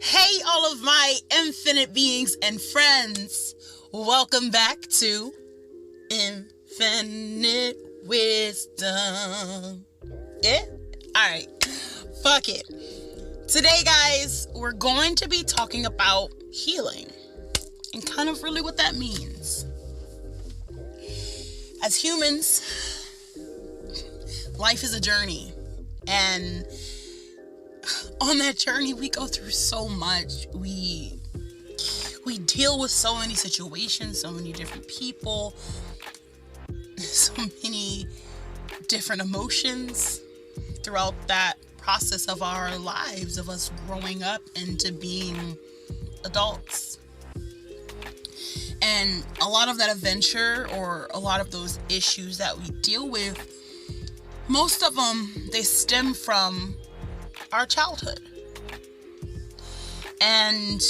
Hey, all of my infinite beings and friends. Welcome back to Infinite Wisdom. Yeah? Alright. Fuck it. Today, guys, we're going to be talking about healing and kind of really what that means. As humans, life is a journey, and on that journey we go through so much. We deal with so many situations, so many different people, so many different emotions throughout that process of our lives, of us growing up into being adults. And a lot of that adventure, or a lot of those issues that we deal with, most of them, they stem from our childhood. And,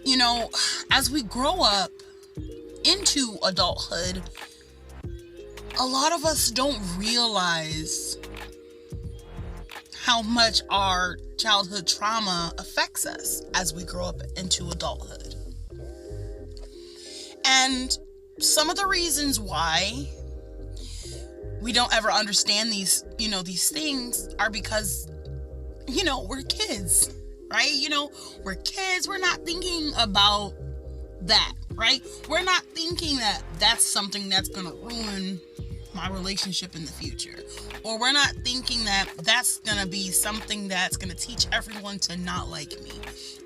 you know, as we grow up into adulthood, a lot of us don't realize how much our childhood trauma affects us as we grow up into adulthood. And some of the reasons why we don't ever understand these things are because, we're kids, right? We're kids. We're not thinking about that, right? We're not thinking that that's something that's going to ruin my relationship in the future. Or we're not thinking that that's going to be something that's going to teach everyone to not like me.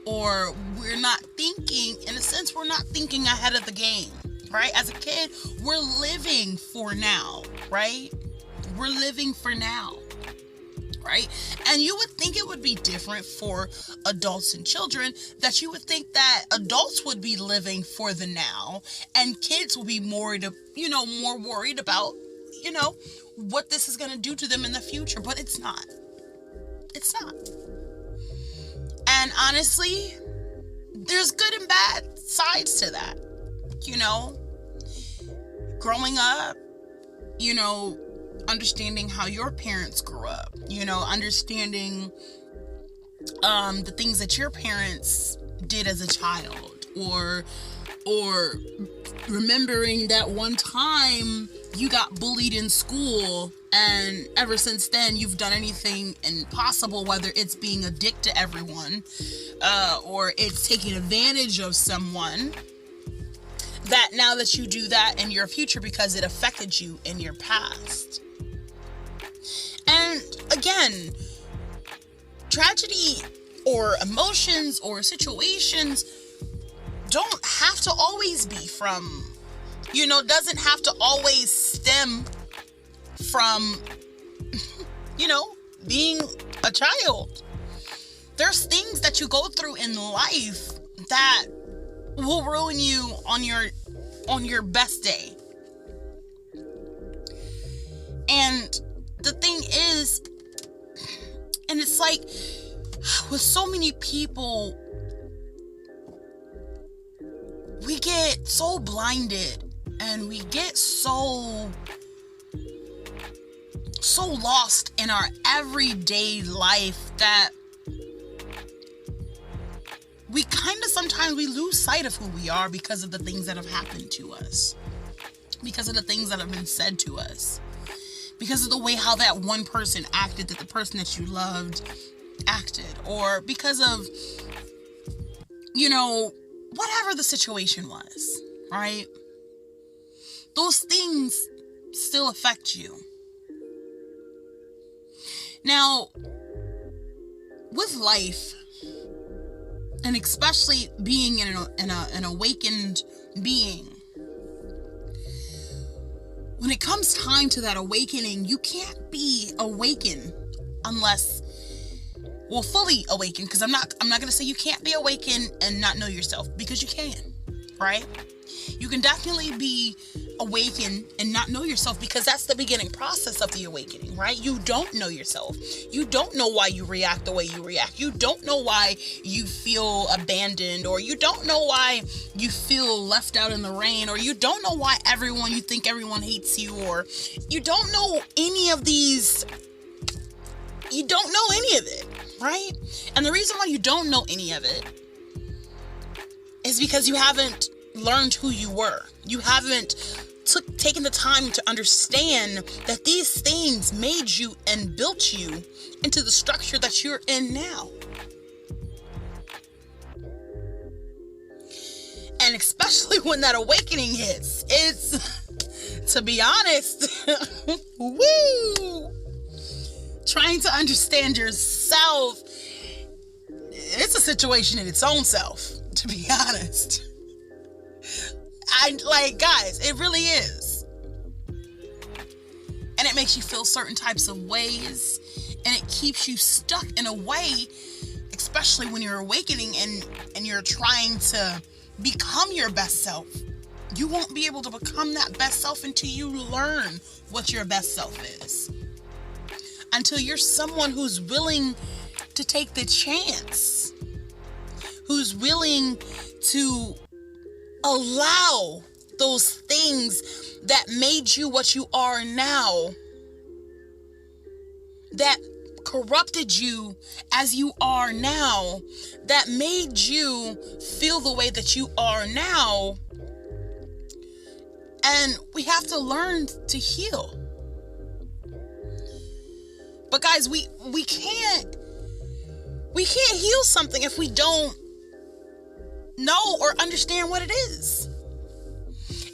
Or we're not thinking, in a sense, we're not thinking ahead of the game, right? As a kid, we're living for now, right? We're living for now, right? And you would think it would be different for adults and children, that you would think that adults would be living for the now and kids will be more worried about, what this is going to do to them in the future. But it's not. It's not. And honestly, there's good and bad sides to that. Growing up, understanding how your parents grew up, understanding the things that your parents did as a child, or remembering that one time you got bullied in school, and ever since then you've done anything impossible, whether it's being a dick to everyone, or it's taking advantage of someone, that now that you do that in your future because it affected you in your past. And again, tragedy or emotions or situations don't have to always be from, doesn't have to always stem from, being a child. There's things that you go through in life that will ruin you on your best day. And the thing is, and it's like with so many people, we get so blinded and we get so lost in our everyday life that we sometimes lose sight of who we are because of the things that have happened to us, because of the things that have been said to us, because of the way how that one person acted, that the person that you loved acted, or because of, whatever the situation was, right? Those things still affect you. Now, with life, and especially being an awakened being, when it comes time to that awakening, you can't be awakened unless, fully awakened, because I'm not going to say you can't be awakened and not know yourself, because you can, right? You can definitely be awakened and not know yourself, because that's the beginning process of the awakening, right? You don't know yourself. You don't know why you react the way you react. You don't know why you feel abandoned, or you don't know why you feel left out in the rain, or you don't know why you think everyone hates you, or you don't know any of these. You don't know any of it. right? And the reason why you don't know any of it is because you haven't learned who you were. You haven't taken the time to understand that these things made you and built you into the structure that you're in now. And especially when that awakening hits, it's, to be honest, woo, trying to understand yourself, it's a situation in its own self, to be honest. Guys, it really is. And it makes you feel certain types of ways, and it keeps you stuck in a way, especially when you're awakening and you're trying to become your best self. You won't be able to become that best self until you learn what your best self is. Until you're someone who's willing to take the chance, who's willing to allow those things that made you what you are now, that corrupted you as you are now, that made you feel the way that you are now. And we have to learn to heal. But guys, we can't heal something if we don't know or understand what it is.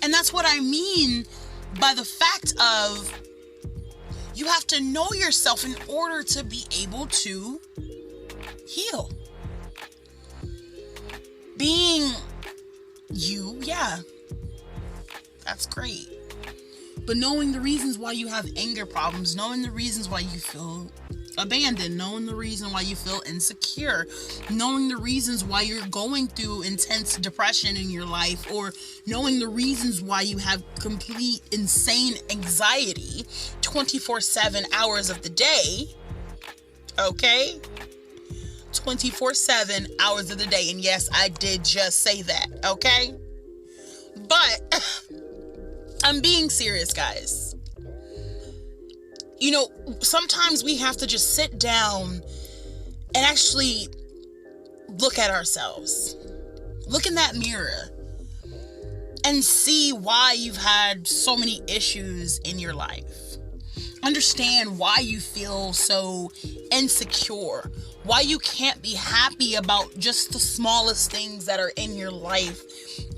And that's what I mean by the fact of, you have to know yourself in order to be able to heal. Being you, yeah, that's great. But knowing the reasons why you have anger problems, knowing the reasons why you feel abandoned, knowing the reason why you feel insecure, knowing the reasons why you're going through intense depression in your life, or knowing the reasons why you have complete insane anxiety 24/7 hours of the day, okay? 24/7 hours of the day. And yes, I did just say that, okay? But I'm being serious, guys. You know, sometimes we have to just sit down and actually look at ourselves. Look in that mirror and see why you've had so many issues in your life. Understand why you feel so insecure, why you can't be happy about just the smallest things that are in your life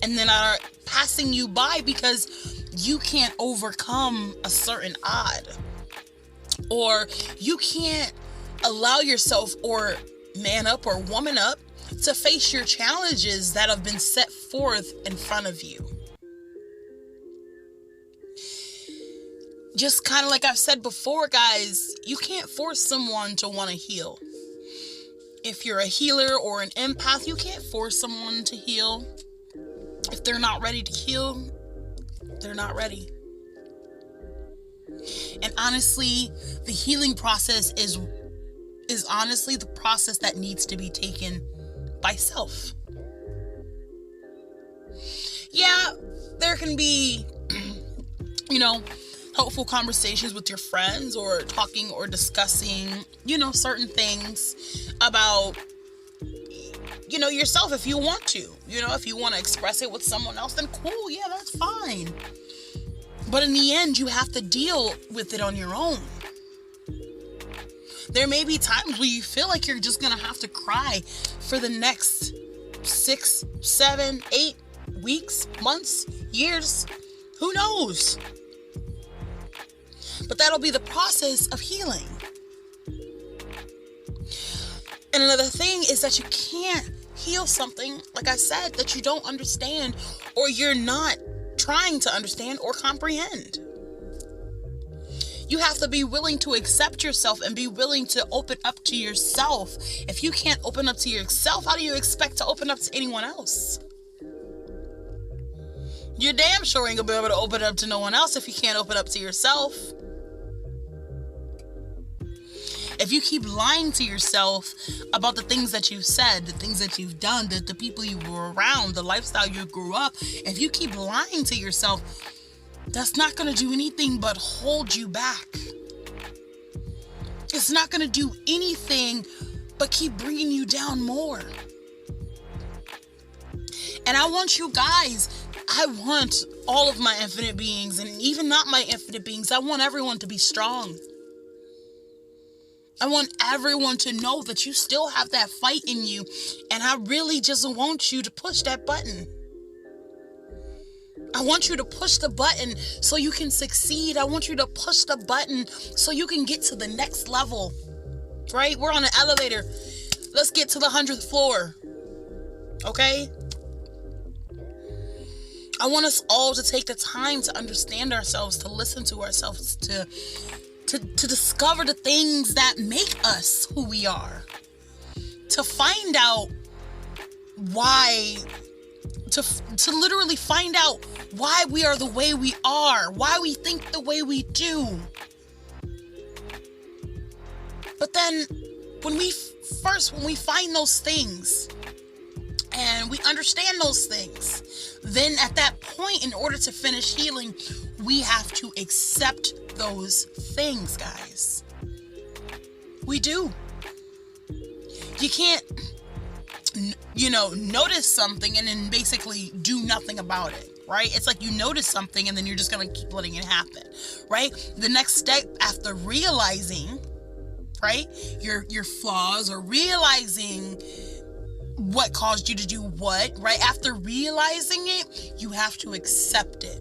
and then are passing you by because you can't overcome a certain odd. Or you can't allow yourself or man up or woman up to face your challenges that have been set forth in front of you. Just kind of like I've said before, guys, you can't force someone to want to heal. If you're a healer or an empath, you can't force someone to heal. If they're not ready to heal, they're not ready. And honestly, the healing process is honestly the process that needs to be taken by self. Yeah, there can be, helpful conversations with your friends, or talking or discussing, certain things about, yourself if you want to. If you want to express it with someone else, then cool, yeah, that's fine. But in the end, you have to deal with it on your own. There may be times where you feel like you're just going to have to cry for the next 6, 7, 8 weeks, months, years. Who knows? But that'll be the process of healing. And another thing is that you can't heal something, like I said, that you don't understand, or you're not trying to understand or comprehend. You have to be willing to accept yourself and be willing to open up to yourself. If you can't open up to yourself, how do you expect to open up to anyone else? You're damn sure ain't gonna be able to open up to no one else if you can't open up to yourself. If you keep lying to yourself about the things that you've said, the things that you've done, the people you were around, the lifestyle you grew up, if you keep lying to yourself, that's not going to do anything but hold you back. It's not going to do anything but keep bringing you down more. And I want you guys, I want all of my infinite beings, and even not my infinite beings, I want everyone to be strong. I want everyone to know that you still have that fight in you, and I really just want you to push that button. I want you to push the button so you can succeed. I want you to push the button so you can get to the next level, right? We're on an elevator. Let's get to the 100th floor, okay? I want us all to take the time to understand ourselves, to listen to ourselves, to discover the things that make us who we are, to find out why, to literally find out why we are the way we are, why we think the way we do. But then when we find those things and we understand those things, then at that point, in order to finish healing, we have to accept those things, guys. We do. You can't, notice something and then basically do nothing about it, right? It's like you notice something and then you're just going to keep letting it happen, right? The next step after realizing, right, your flaws, or realizing what caused you to do what, right? After realizing it, you have to accept it.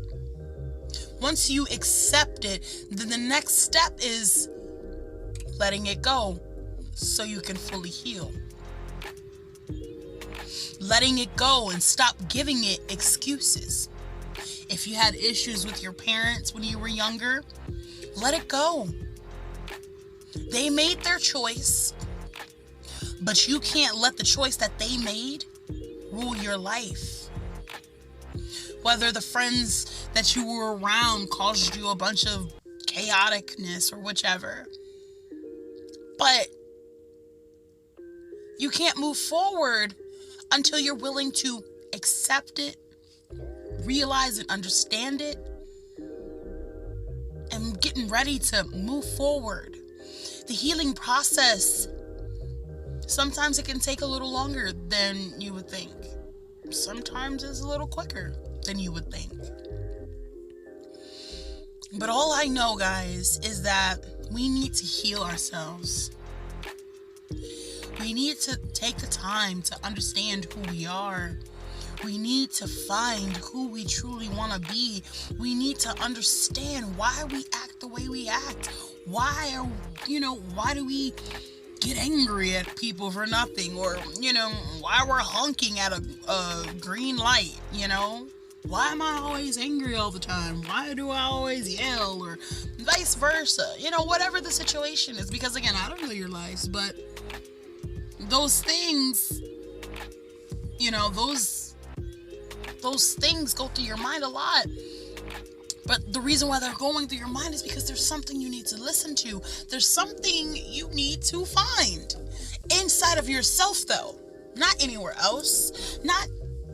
Once you accept it, then the next step is letting it go so you can fully heal. Letting it go and stop giving it excuses. If you had issues with your parents when you were younger, let it go. They made their choice, but you can't let the choice that they made rule your life. Whether the friends that you were around caused you a bunch of chaoticness or whichever. But you can't move forward until you're willing to accept it, realize and understand it, and getting ready to move forward. The healing process, sometimes it can take a little longer than you would think. Sometimes it's a little quicker than you would think. But all I know, guys, is that we need to heal ourselves. We need to take the time to understand who we are. We need to find who we truly want to be. We need to understand why we act the way we act. Why do we get angry at people for nothing? Or, why we're honking at a green light, Why am I always angry all the time? Why do I always yell? Or vice versa. Whatever the situation is. Because, again, I don't know your lives, but those things, those things go through your mind a lot. But the reason why they're going through your mind is because there's something you need to listen to. There's something you need to find inside of yourself, though. Not anywhere else. Not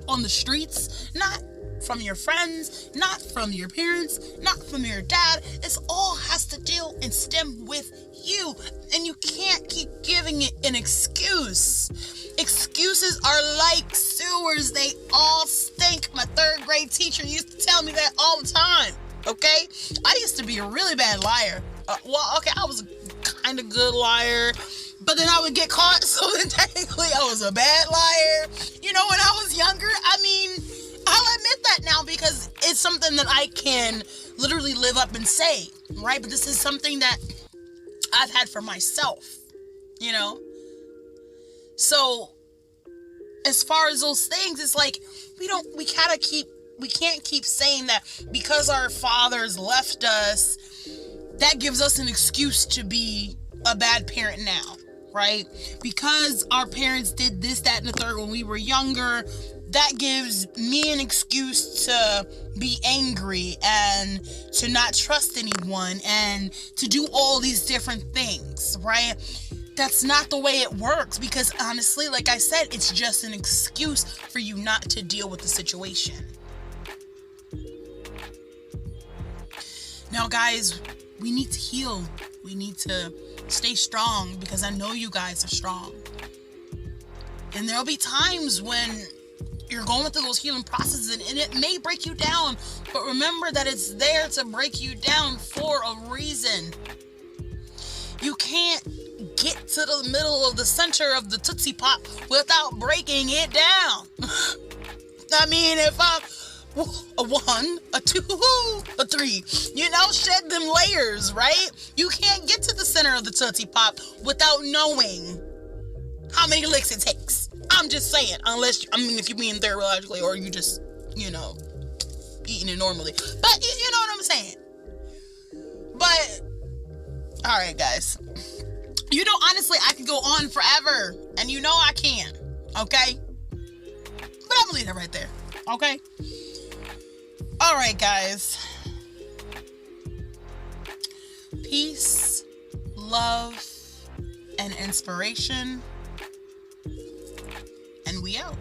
on the streets. Not from your friends. Not from your parents. Not from your dad. It all has to deal and stem with you. And you can't keep giving it an excuse. Excuses are like sewers. They all stink. My 3rd grade teacher used to tell me that all the time. Okay? I used to be a really bad liar. I was a kind of good liar. But then I would get caught. So then technically I was a bad liar. When I was younger, I'll admit that now because it's something that I can literally live up and say. Right? But this is something that I've had for myself, So as far as those things, it's like we can't keep saying that because our fathers left us, that gives us an excuse to be a bad parent now, right? Because our parents did this, that, and the third when we were younger, that gives me an excuse to be angry and to not trust anyone and to do all these different things, right? That's not the way it works because honestly, like I said, it's just an excuse for you not to deal with the situation. Now, guys, we need to heal. We need to stay strong because I know you guys are strong. And there'll be times when you're going through those healing processes and it may break you down, but remember that it's there to break you down for a reason. You can't get to the middle of the center of the Tootsie Pop without breaking it down. I mean, if I'm a 1, a 2, a 3, shed them layers, right? You can't get to the center of the Tootsie Pop without knowing how many licks it takes. I'm just saying, if you're being therapeutically or you just, eating it normally. But you know what I'm saying. But, all right, guys. Honestly, I could go on forever. And I can. Okay? But I'm gonna leave it right there. Okay? All right, guys. Peace, love, and inspiration. And we out.